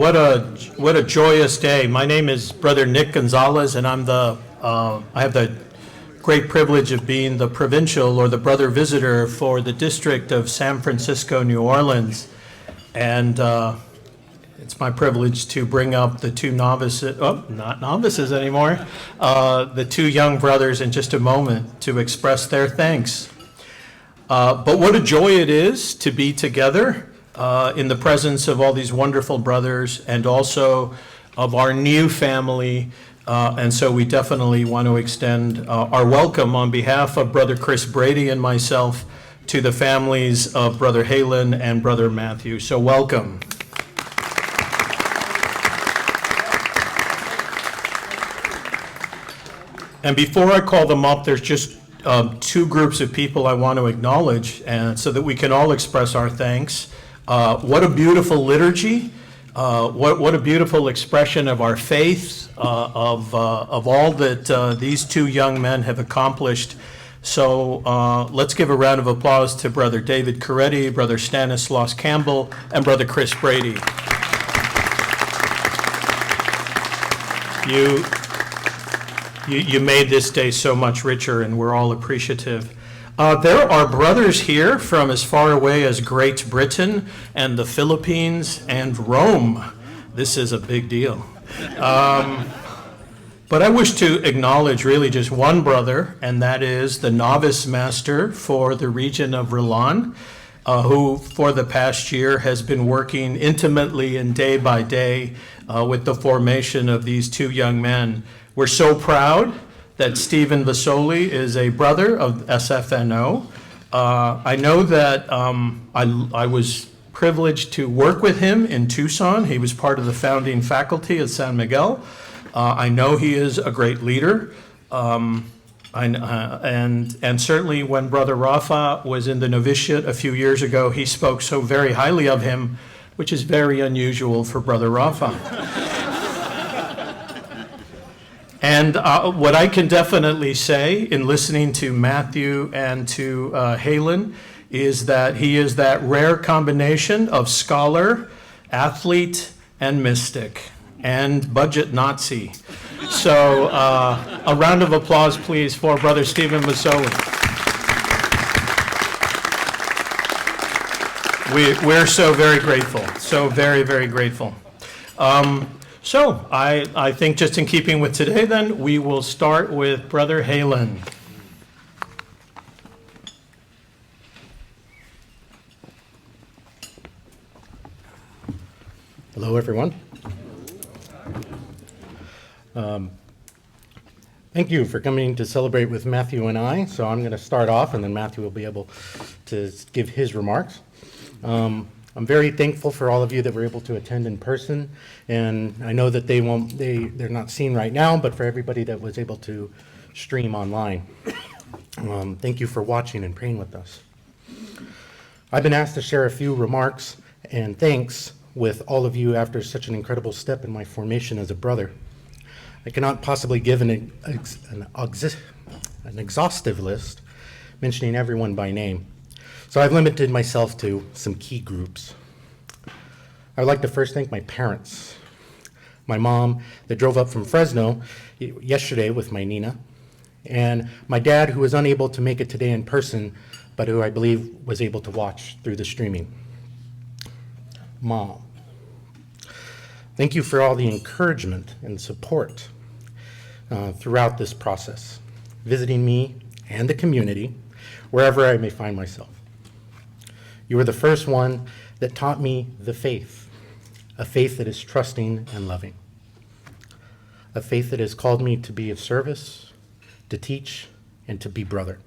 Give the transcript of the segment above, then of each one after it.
What a joyous day. My name is Brother Nick Gonzalez, and I have the great privilege of being the provincial or the brother visitor for the district of San Francisco, New Orleans. And it's my privilege to bring up the two novices, not novices anymore, the two young brothers in just a moment to express their thanks. But what a joy it is to be together in the presence of all these wonderful brothers and also of our new family. And so we definitely want to extend our welcome on behalf of Brother Chris Brady and myself to the families of Brother Halen and Brother Matthew. So welcome. And before I call them up, there's just two groups of people I want to acknowledge, and so that we can all express our thanks. What a beautiful liturgy! What a beautiful expression of our faith, of all that these two young men have accomplished. So let's give a round of applause to Brother David Coretti, Brother Stanislaus Campbell, and Brother Chris Brady. You made this day so much richer, and we're all appreciative. There are brothers here from as far away as Great Britain and the Philippines and Rome. This is a big deal. But I wish to acknowledge really just one brother, and that is the novice master for the region of Rilan, who for the past year has been working intimately and day by day with the formation of these two young men. We're so proud that Stephen Vasoli is a brother of SFNO. I know that I was privileged to work with him in Tucson. He was part of the founding faculty at San Miguel. I know he is a great leader. And certainly when Brother Rafa was in the novitiate a few years ago, he spoke so very highly of him, which is very unusual for Brother Rafa. And what I can definitely say in listening to Matthew and to Halen is that he is that rare combination of scholar, athlete, and mystic, and budget Nazi. So a round of applause, please, for Brother Stephen Masoli. We're so very grateful, so very, very grateful. So I think just in keeping with today, then, we will start with Brother Halen. Hello, everyone. Thank you for coming to celebrate with Matthew and I. So I'm going to start off, and then Matthew will be able to give his remarks. I'm very thankful for all of you that were able to attend in person, and I know that they're not seen right now, but for everybody that was able to stream online, thank you for watching and praying with us. I've been asked to share a few remarks and thanks with all of you after such an incredible step in my formation as a brother. I cannot possibly give an exhaustive list mentioning everyone by name. So I've limited myself to some key groups. I would like to first thank my parents. My mom that drove up from Fresno yesterday with my Nina, and my dad who was unable to make it today in person, but who I believe was able to watch through the streaming. Mom, thank you for all the encouragement and support throughout this process, visiting me and the community wherever I may find myself. You were the first one that taught me the faith, a faith that is trusting and loving, a faith that has called me to be of service, to teach, and to be brother.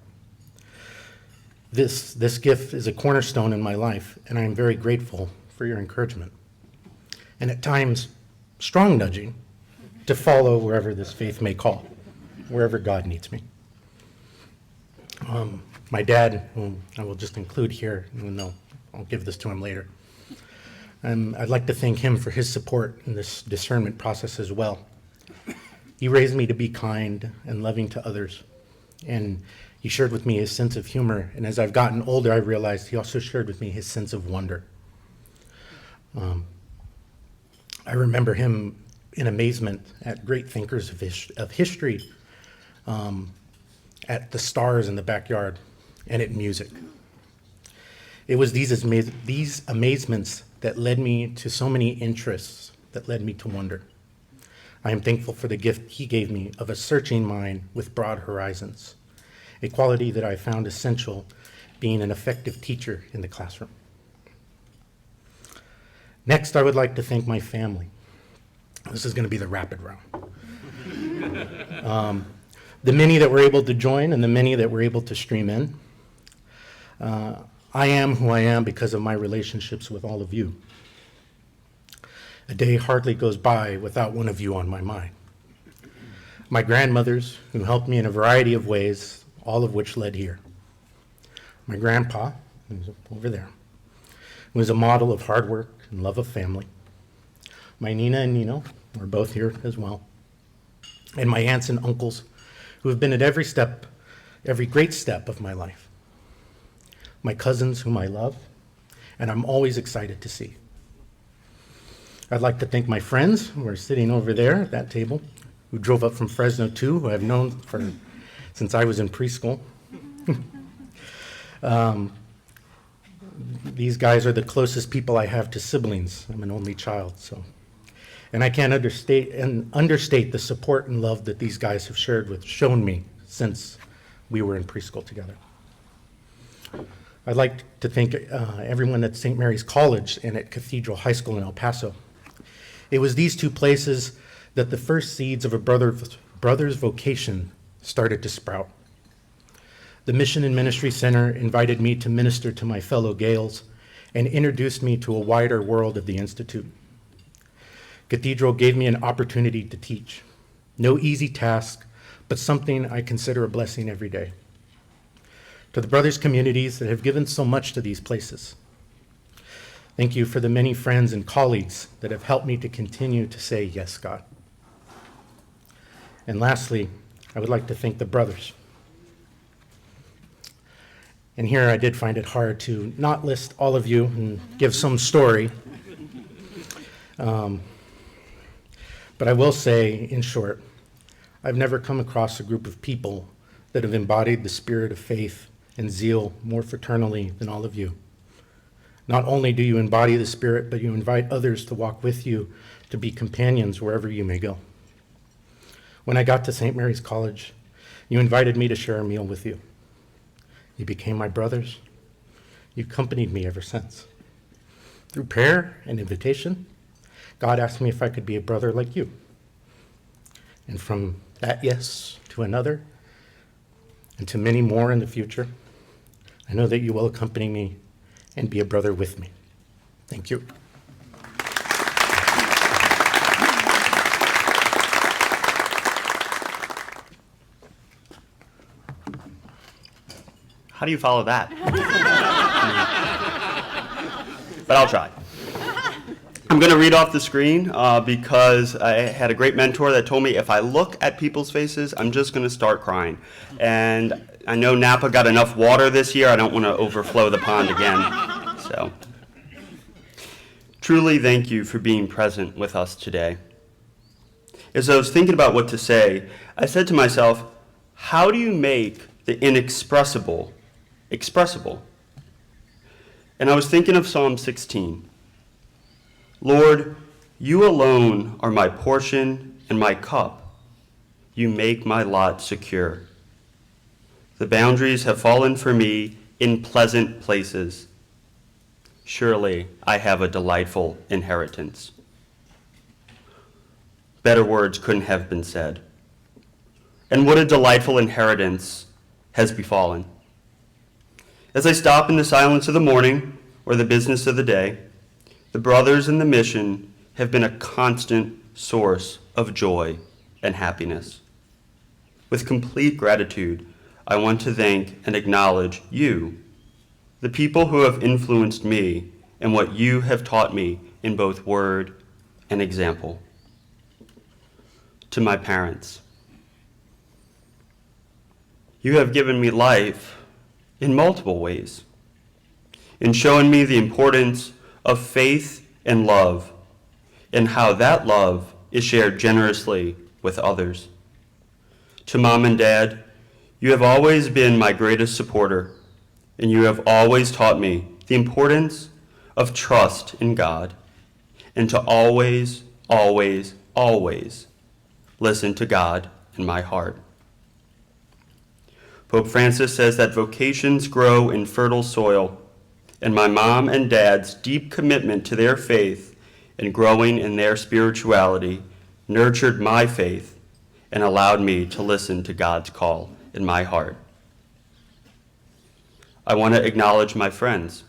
This gift is a cornerstone in my life, and I am very grateful for your encouragement, and at times, strong nudging to follow wherever this faith may call, wherever God needs me. My dad, whom I will just include here, even though I'll give this to him later. I'd like to thank him for his support in this discernment process as well. He raised me to be kind and loving to others, and he shared with me his sense of humor, and as I've gotten older, I realized he also shared with me his sense of wonder. I remember him in amazement at great thinkers of history, at the stars in the backyard, and at music. It was these amazements that led me to so many interests that led me to wonder. I am thankful for the gift he gave me of a searching mind with broad horizons, a quality that I found essential being an effective teacher in the classroom. Next, I would like to thank my family. This is going to be the rapid round. The many that were able to join and the many that were able to stream in. I am who I am because of my relationships with all of you. A day hardly goes by without one of you on my mind. My grandmothers, who helped me in a variety of ways, all of which led here. My grandpa, who's over there, who was a model of hard work and love of family. My Nina and Nino are both here as well. And my aunts and uncles, who have been at every great step of my life. My cousins, whom I love, and I'm always excited to see. I'd like to thank my friends who are sitting over there at that table, who drove up from Fresno too, who I've known since I was in preschool. These guys are the closest people I have to siblings. I'm an only child, so. And I can't understate the support and love that these guys have shown me since we were in preschool together. I'd like to thank everyone at St. Mary's College and at Cathedral High School in El Paso. It was these two places that the first seeds of a brother's vocation started to sprout. The Mission and Ministry Center invited me to minister to my fellow Gales and introduced me to a wider world of the Institute. Cathedral gave me an opportunity to teach. No easy task, but something I consider a blessing every day. To the brothers' communities that have given so much to these places. Thank you for the many friends and colleagues that have helped me to continue to say, yes, God. And lastly, I would like to thank the brothers. And here I did find it hard to not list all of you and give some story. But I will say, in short, I've never come across a group of people that have embodied the spirit of faith and zeal more fraternally than all of you. Not only do you embody the Spirit, but you invite others to walk with you, to be companions wherever you may go. When I got to St. Mary's College, you invited me to share a meal with you. You became my brothers. You accompanied me ever since. Through prayer and invitation, God asked me if I could be a brother like you. And from that yes to another, and to many more in the future, I know that you will accompany me and be a brother with me. Thank you. How do you follow that? But I'll try. I'm going to read off the screen because I had a great mentor that told me if I look at people's faces, I'm just going to start crying. And I know Napa got enough water this year. I don't want to overflow the pond again. So, truly thank you for being present with us today. As I was thinking about what to say, I said to myself, how do you make the inexpressible expressible? And I was thinking of Psalm 16. Lord, you alone are my portion and my cup. You make my lot secure. The boundaries have fallen for me in pleasant places. Surely I have a delightful inheritance. Better words couldn't have been said. And what a delightful inheritance has befallen. As I stop in the silence of the morning or the business of the day, the brothers in the mission have been a constant source of joy and happiness. With complete gratitude, I want to thank and acknowledge you, the people who have influenced me and what you have taught me in both word and example. To my parents, you have given me life in multiple ways, in showing me the importance of faith and love, and how that love is shared generously with others. To Mom and Dad, you have always been my greatest supporter, and you have always taught me the importance of trust in God and to always, always, always listen to God in my heart. Pope Francis says that vocations grow in fertile soil, and my mom and dad's deep commitment to their faith and growing in their spirituality nurtured my faith and allowed me to listen to God's call in my heart. I want to acknowledge my friends,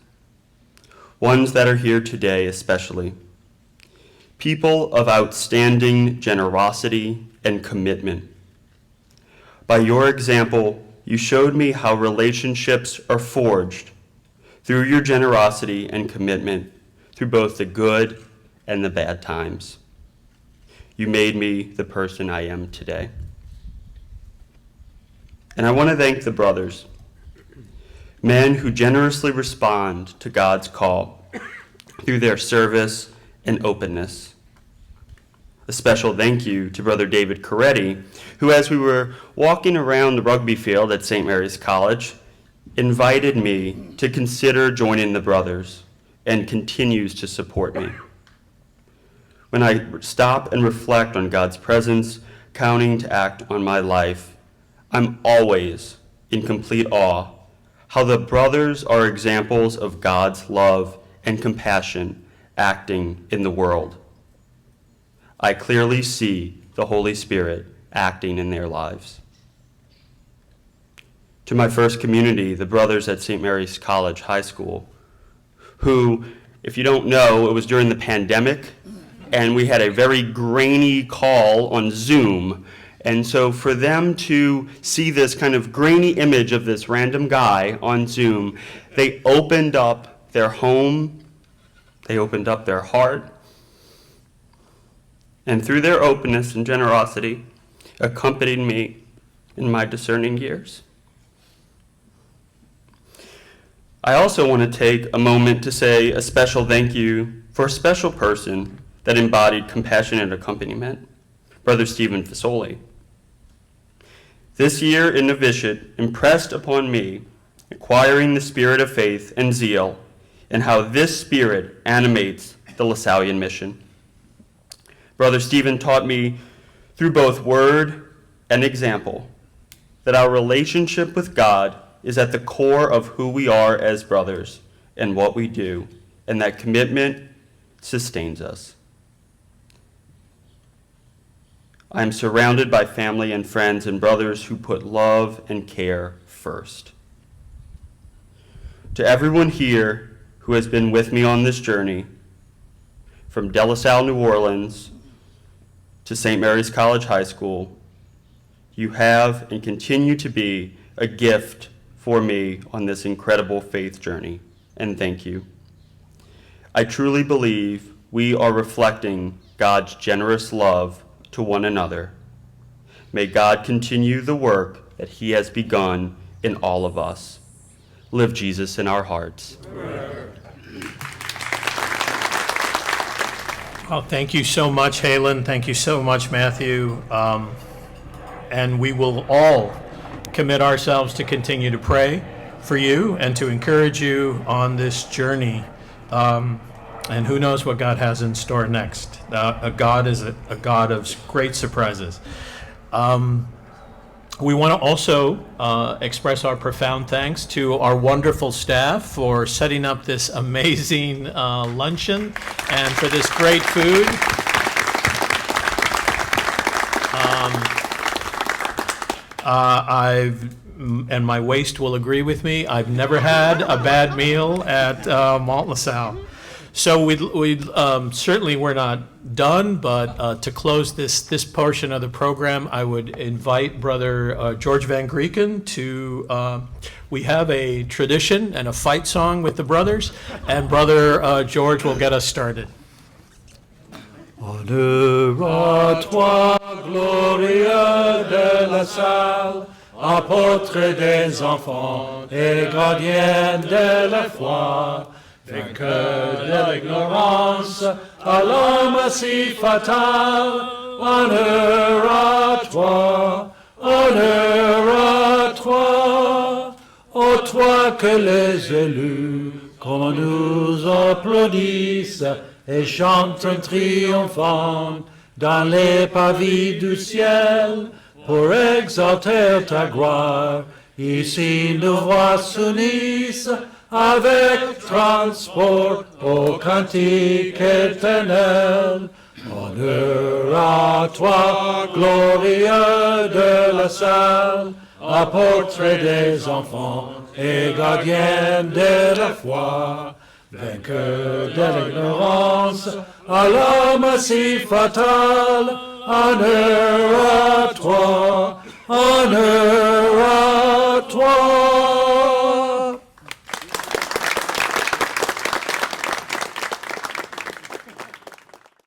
ones that are here today especially, people of outstanding generosity and commitment. By your example, you showed me how relationships are forged through your generosity and commitment through both the good and the bad times. You made me the person I am today. And I want to thank the brothers, men who generously respond to God's call through their service and openness. A special thank you to Brother David Coretti, who, as we were walking around the rugby field at St. Mary's College, invited me to consider joining the brothers and continues to support me. When I stop and reflect on God's presence, counting to act on my life, I'm always in complete awe how the brothers are examples of God's love and compassion acting in the world. I clearly see the Holy Spirit acting in their lives. To my first community, the brothers at St. Mary's College High School, who, if you don't know, it was during the pandemic, and we had a very grainy call on Zoom. And so for them to see this kind of grainy image of this random guy on Zoom, they opened up their home, they opened up their heart, and through their openness and generosity, accompanied me in my discerning years. I also want to take a moment to say a special thank you for a special person that embodied compassionate accompaniment, Brother Stephen Fasoli. This year in novitiate impressed upon me acquiring the spirit of faith and zeal and how this spirit animates the Lasallian mission. Brother Stephen taught me through both word and example that our relationship with God is at the core of who we are as brothers and what we do, and that commitment sustains us. I am surrounded by family and friends and brothers who put love and care first. To everyone here who has been with me on this journey, from De La Salle, New Orleans, to St. Mary's College High School, you have and continue to be a gift for me on this incredible faith journey, and thank you. I truly believe we are reflecting God's generous love to one another. May God continue the work that He has begun in all of us. Live Jesus in our hearts. Well, thank you so much, Halen. Thank you so much, Matthew. And we will all commit ourselves to continue to pray for you and to encourage you on this journey. And who knows what God has in store next. God is a God of great surprises. We want to also express our profound thanks to our wonderful staff for setting up this amazing luncheon and for this great food. And my waist will agree with me, I've never had a bad meal at Mont LaSalle. So we certainly we're not done, but to close this portion of the program, I would invite Brother George Van Grieken to, we have a tradition and a fight song with the brothers, and Brother George will get us started. Honneur à toi, glorieux de la salle, apôtre des enfants et gardien de la foi. vainqueur de l'ignorance, à l'homme si fatal, honneur à toi, honneur à toi, ô toi que les élus, qu'on nous applaudisse et chantent triomphant dans les pavis du ciel, pour exalter ta gloire. Ici nos voix s'unissent avec transport au cantique éternel. Honneur à toi, glorieux de la salle, apôtre des enfants et gardien de la foi, vainqueur de l'ignorance, à l'homme si fatal, honneur à toi, honneur à toi.